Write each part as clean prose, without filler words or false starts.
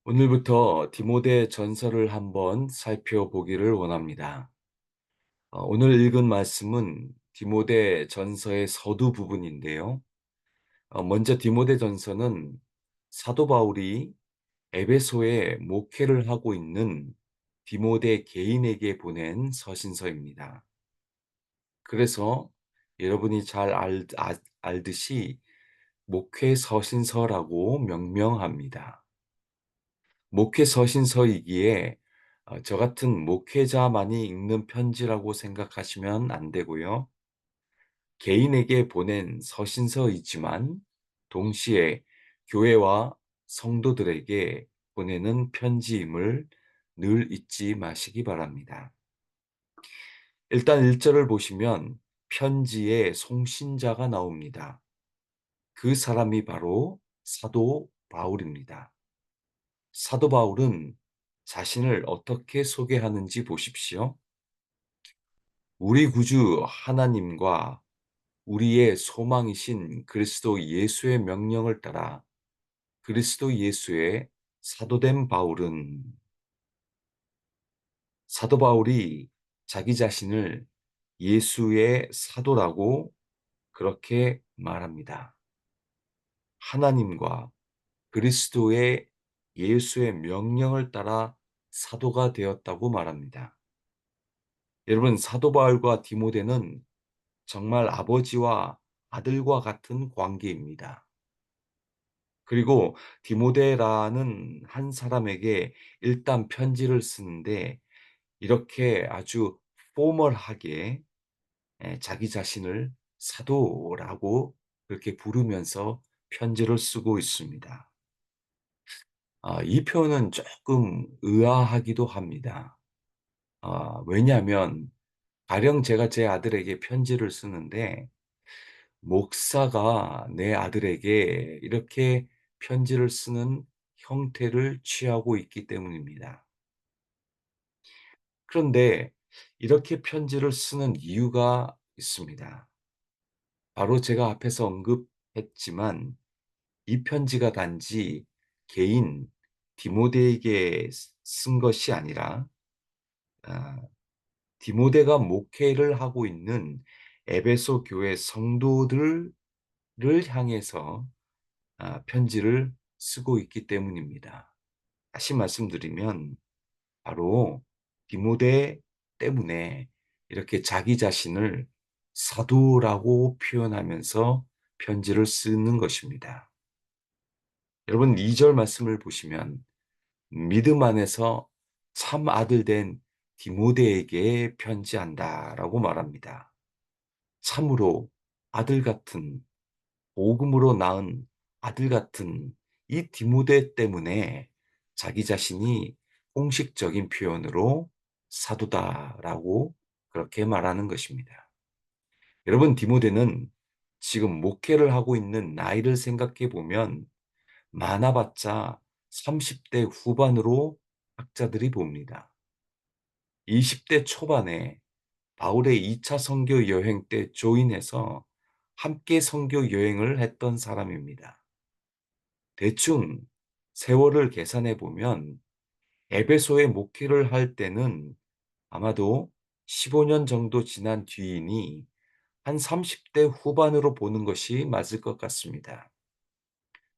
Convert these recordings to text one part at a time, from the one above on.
오늘부터 디모데 전서를 한번 살펴보기를 원합니다. 오늘 읽은 말씀은 디모데 전서의 서두 부분인데요. 먼저 디모데 전서는 사도 바울이 에베소에 목회를 하고 있는 디모데 개인에게 보낸 서신서입니다. 그래서 여러분이 잘 알듯이 목회 서신서라고 명명합니다. 목회 서신서이기에 저 같은 목회자만이 읽는 편지라고 생각하시면 안 되고요. 개인에게 보낸 서신서이지만 동시에 교회와 성도들에게 보내는 편지임을 늘 잊지 마시기 바랍니다. 일단 1절을 보시면 편지의 송신자가 나옵니다. 그 사람이 바로 사도 바울입니다. 사도 바울은 자신을 어떻게 소개하는지 보십시오. 우리 구주 하나님과 우리의 소망이신 그리스도 예수의 명령을 따라 그리스도 예수의 사도된 바울은, 사도 바울이 자기 자신을 예수의 사도라고 그렇게 말합니다. 하나님과 그리스도의 예수의 명령을 따라 사도가 되었다고 말합니다. 여러분, 사도 바울과 디모데는 정말 아버지와 아들과 같은 관계입니다. 그리고 디모데라는 한 사람에게 일단 편지를 쓰는데 이렇게 아주 포멀하게 자기 자신을 사도라고 그렇게 부르면서 편지를 쓰고 있습니다. 이 표현은 조금 의아하기도 합니다. 왜냐하면 가령 제가 제 아들에게 편지를 쓰는데 목사가 내 아들에게 이렇게 편지를 쓰는 형태를 취하고 있기 때문입니다. 그런데 이렇게 편지를 쓰는 이유가 있습니다. 바로 제가 앞에서 언급했지만 이 편지가 단지 개인 디모데에게 쓴 것이 아니라 아, 디모데가 목회를 하고 있는 에베소 교회 성도들을 향해서 편지를 쓰고 있기 때문입니다. 다시 말씀드리면 바로 디모데 때문에 이렇게 자기 자신을 사도라고 표현하면서 편지를 쓰는 것입니다. 여러분 2절 말씀을 보시면 믿음 안에서 참 아들 된 디모데에게 편지한다라고 말합니다. 참으로 아들 같은 복음으로 낳은 아들 같은 이 디모데 때문에 자기 자신이 공식적인 표현으로 사도다라고 그렇게 말하는 것입니다. 여러분, 디모데는 지금 목회를 하고 있는 나이를 생각해 보면 많아봤자 30대 후반으로 학자들이 봅니다. 20대 초반에 바울의 2차 선교 여행 때 조인해서 함께 선교 여행을 했던 사람입니다. 대충 세월을 계산해 보면 에베소에 목회를 할 때는 아마도 15년 정도 지난 뒤이니 한 30대 후반으로 보는 것이 맞을 것 같습니다.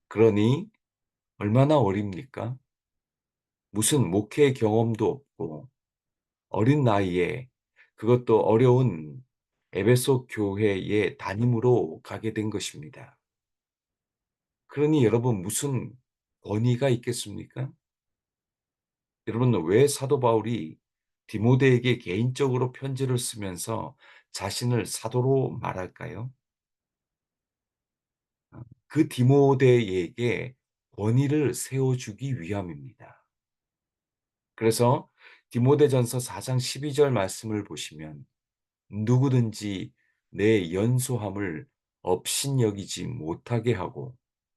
그러니 얼마나 어립니까? 무슨 목회 경험도 없고 어린 나이에 그것도 어려운 에베소 교회의 담임으로 가게 된 것입니다. 그러니 여러분 무슨 권위가 있겠습니까? 여러분 왜 사도 바울이 디모데에게 개인적으로 편지를 쓰면서 자신을 사도로 말할까요? 그 디모데에게 권위를 세워주기 위함입니다. 그래서 디모데전서 4장 12절 말씀을 보시면 누구든지 내 연소함을 업신여기지 못하게 하고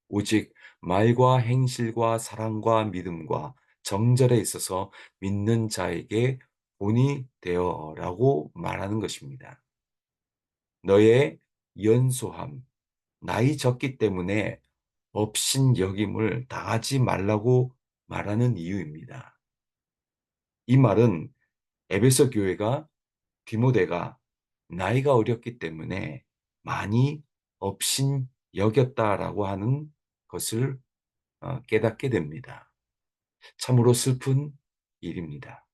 오직 말과 행실과 사랑과 믿음과 정절에 있어서 믿는 자에게 본이 되어라고 말하는 것입니다. 너의 연소함, 나이 적기 때문에 업신여김을 당하지 말라고 말하는 이유입니다. 이 말은 에베소 교회가 디모데가 나이가 어렸기 때문에 많이 업신여겼다라고 하는 것을 깨닫게 됩니다. 참으로 슬픈 일입니다.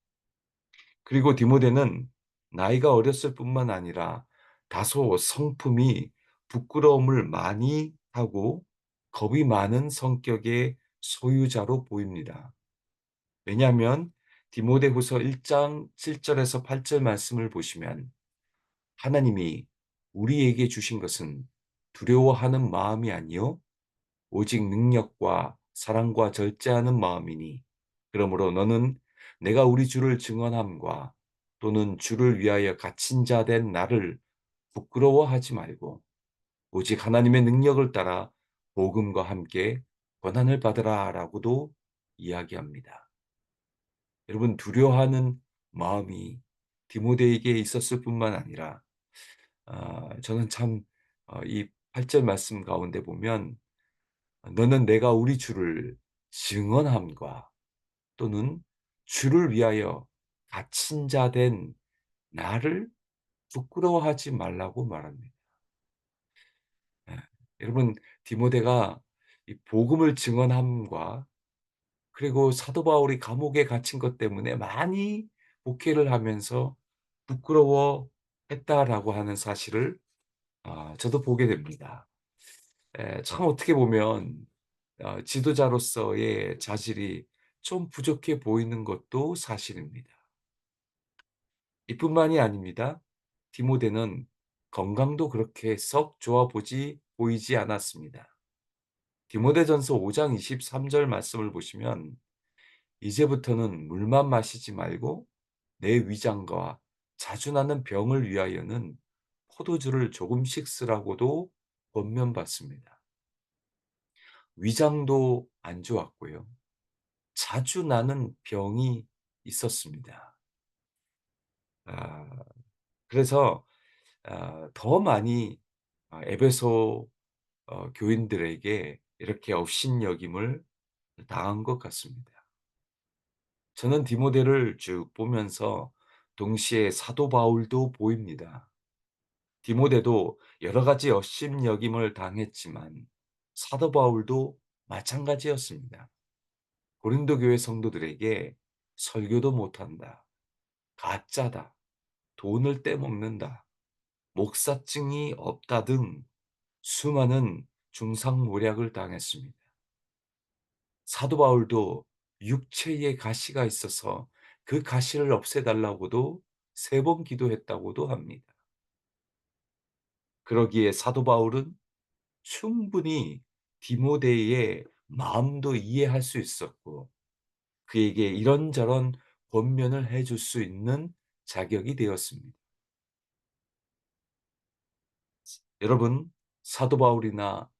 그리고 디모데는 나이가 어렸을 뿐만 아니라 다소 성품이 부끄러움을 많이 하고 겁이 많은 성격의 소유자로 보입니다. 왜냐하면 디모데후서 1장 7절에서 8절 말씀을 보시면 하나님이 우리에게 주신 것은 두려워하는 마음이 아니요 오직 능력과 사랑과 절제하는 마음이니 그러므로 너는 내가 우리 주를 증언함과 또는 주를 위하여 갇힌 자 된 나를 부끄러워하지 말고 오직 하나님의 능력을 따라 복음과 함께 권한을 받으라라고도 이야기합니다. 여러분 두려워하는 마음이 디모데에게 있었을 뿐만 아니라 저는 참 이 8절 말씀 가운데 보면 너는 내가 우리 주를 증언함과 또는 주를 위하여 갇힌 자 된 나를 부끄러워하지 말라고 말합니다. 예. 여러분 디모데가 이 복음을 증언함과 그리고 사도 바울이 감옥에 갇힌 것 때문에 많이 목회를 하면서 부끄러워했다라고 하는 사실을 저도 보게 됩니다. 참 어떻게 보면 지도자로서의 자질이 좀 부족해 보이는 것도 사실입니다. 이뿐만이 아닙니다. 디모데는 건강도 그렇게 썩 좋아 보이지 않았습니다. 디모데전서 5장 23절 말씀을 보시면 이제부터는 물만 마시지 말고 내 위장과 자주 나는 병을 위하여는 포도주를 조금씩 쓰라고도 권면받습니다. 위장도 안 좋았고요. 자주 나는 병이 있었습니다. 아, 그래서 더 많이 에베소 교인들에게 이렇게 업신여김을 당한 것 같습니다. 저는 디모데를 쭉 보면서 동시에 사도 바울도 보입니다. 디모데도 여러 가지 업신여김을 당했지만 사도 바울도 마찬가지였습니다. 고린도 교회 성도들에게 설교도 못한다, 가짜다, 돈을 떼먹는다, 목사증이 없다 등 수많은 중상모략을 당했습니다. 사도 바울도 육체에 가시가 있어서 그 가시를 없애달라고도 3번 기도했다고도 합니다. 그러기에 사도 바울은 충분히 디모데의 마음도 이해할 수 있었고 그에게 이런저런 권면을 해줄 수 있는 자격이 되었습니다. 여러분, 사도 바울이나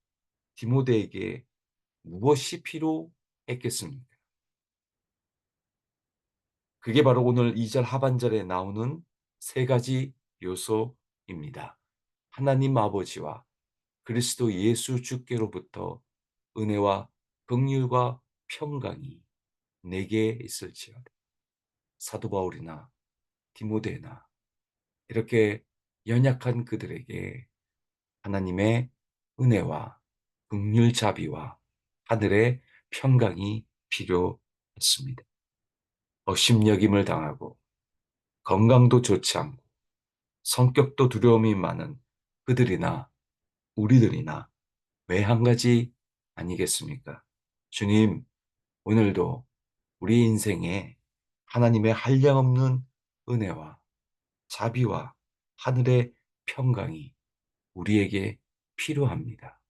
디모데에게 무엇이 필요했겠습니까? 그게 바로 오늘 2절 하반절에 나오는 3가지 요소입니다. 하나님 아버지와 그리스도 예수 주께로부터 은혜와 긍휼과 평강이 내게 있을지어다. 사도 바울이나 디모데나 이렇게 연약한 그들에게 하나님의 은혜와 긍휼 자비와 하늘의 평강이 필요했습니다. 업신여김을 당하고 건강도 좋지 않고 성격도 두려움이 많은 그들이나 우리들이나 왜 한 가지 아니겠습니까? 주님, 오늘도 우리 인생에 하나님의 한량없는 은혜와 자비와 하늘의 평강이 우리에게 필요합니다.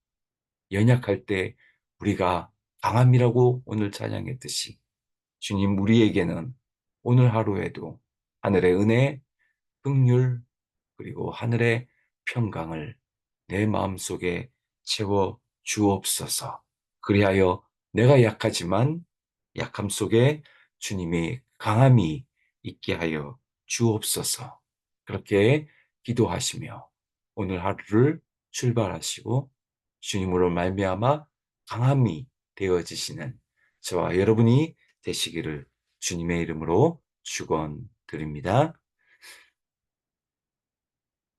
연약할 때 우리가 강함이라고 오늘 찬양했듯이 주님 우리에게는 오늘 하루에도 하늘의 은혜, 긍휼 그리고 하늘의 평강을 내 마음속에 채워 주옵소서. 그리하여 내가 약하지만 약함 속에 주님의 강함이 있게 하여 주옵소서. 그렇게 기도하시며 오늘 하루를 출발하시고 주님으로 말미암아 강함이 되어지시는 저와 여러분이 되시기를 주님의 이름으로 축원드립니다.